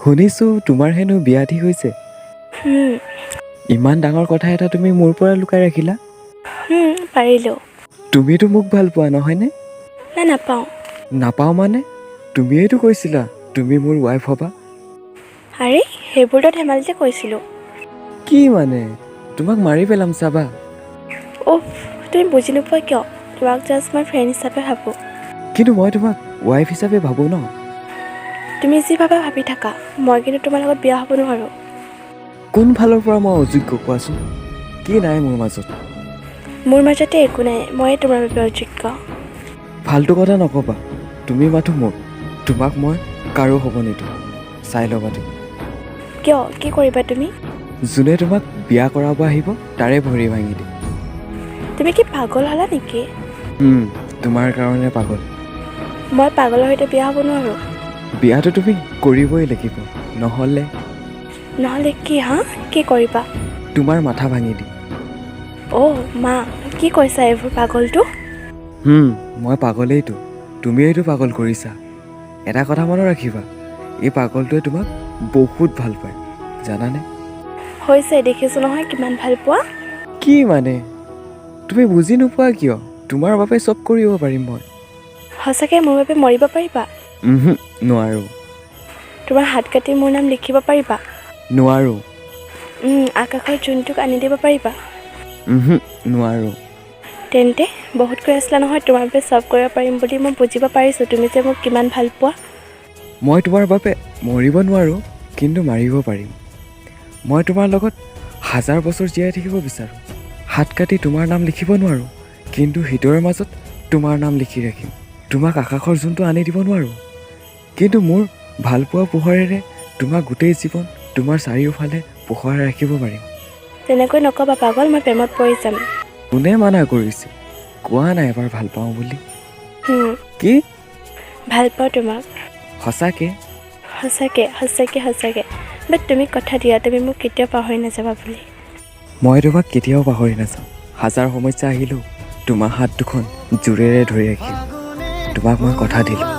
শুনিছোঁ তোমাৰ হেনো বিয়া ঠিক হৈছে। ইমান ডাঙৰ কথা এটা তুমি মোৰ পৰা লুকাই ৰাখিলা। পাৰিলোঁ। তুমিতো মোক ভাল পোৱা নহয়নে? না নাপাওঁ। নাপাওঁ মানে? তুমিয়েইতো কৈছিলা তুমি মোৰ ৱাইফ হ'বা। আৰে সেইবোৰতো ধেমালিতে কৈছিলোঁ। কি মানে? তোমাক মাৰি পেলাম চাবা। উফ, তুমি বুজি নোপোৱা কিয়? তোমাক জাষ্ট মই ফ্ৰেণ্ড হিচাপে ভাবোঁ। কিন্তু মই তোমাক ৱাইফ হিচাপে ভাবোঁ ন। তুমি যি ভাবা ভাবি থাকা, মই কিন্তু তোমাৰ লগত বিয়া হ'ব নোৱাৰোঁ। কোন ফালৰ পৰা মই অযোগ্য কোৱাচোন? কি নাই মোৰ মাজত? মোৰ মাজতে একো নাই, ময়ে তোমাৰ বাবে অযোগ্য। ফাল্টু কথা নক'বা। তুমি মাথো মোক, তোমাক মই কাৰো হ'ব নিদিওঁ। চাই ল'বা তুমি। কিয়? কি কৰিবা তুমি? যোনে তোমাক বিয়া কৰাব আহিব তাৰে ভৰি ভাঙি দিম। তুমি কি পাগল হ'লা নেকি? তোমাৰ কাৰণে পাগল। মই পাগলৰ সৈতে বিয়া হ'ব নোৱাৰোঁ। বিয়াটো তুমি কৰিবই লাগিব, নহ'লে কি হা? কি কৰিবা? তোমাৰ মাথা ভাঙি দিম। অ' মা, কি কৈছা এইবোৰ পাগলটো? মই পাগলেইতো, তুমিয়েইতো পাগল কৰিছা। এটা কথা মনত ৰাখিবা, এই পাগলটোৱে তোমাক বহুত ভাল পায়, জানানে? হৈছে, দেখিছোঁ নহয় কিমান ভাল পোৱা। কি মানে? তুমি বুজি নোপোৱা কিয়? তোমাৰ বাবে চব কৰিব পাৰিম মই। সঁচাকৈ মোৰ বাবে মৰিব পাৰিবা? নোৱাৰোঁ। তোমাৰ হাত কাটি মোৰ নাম লিখিব পাৰিবা? নোৱাৰোঁ। আকাশৰ জোনটোক আনি দিব পাৰিবা? নোৱাৰোঁ। তেন্তে বহুত কৈ আছিলা নহয় তোমাৰ বাবে চব কৰিব পাৰিম বুলি। মই বুজিব পাৰিছোঁ তুমি যে মোক কিমান ভাল পোৱা। মই তোমাৰ বাবে মৰিব নোৱাৰোঁ, কিন্তু মাৰিব পাৰিম। মই তোমাৰ লগত 1000 বছৰ জীয়াই থাকিব বিচাৰোঁ। হাত কাটি তোমাৰ নাম লিখিব নোৱাৰোঁ, কিন্তু হৃদয়ৰ মাজত তোমাৰ নাম লিখি ৰাখিম। তোমাক আকাশৰ জোনটো আনি দিব নোৱাৰোঁ, কিন্তু মোৰ ভালপোৱা পোহৰেৰে তোমাক গোটেই জীৱন তোমাৰ চাৰিওফালে পোহৰাই ৰাখিব পাৰিম। তেনেকৈ নক'বা পাগল, মই প্ৰেমত পৰি যাম। কোনে মানা কৰিছে? কোৱা নাই এবাৰ ভাল পাওঁ বুলি। কি? ভাল পাওঁ তোমাক। সঁচাকে? সঁচাকে। বাট তুমি কথা দিয়া, তুমি মোক কেতিয়াও পাহৰি নাযাবা বুলি। মই তোমাক কেতিয়াও পাহৰি নাযাওঁ। 1000 সমস্যা আহিলেও তোমাৰ হাত দুখন জোৰেৰে ধৰি ৰাখিম। তোমাক মই কথা দিলোঁ।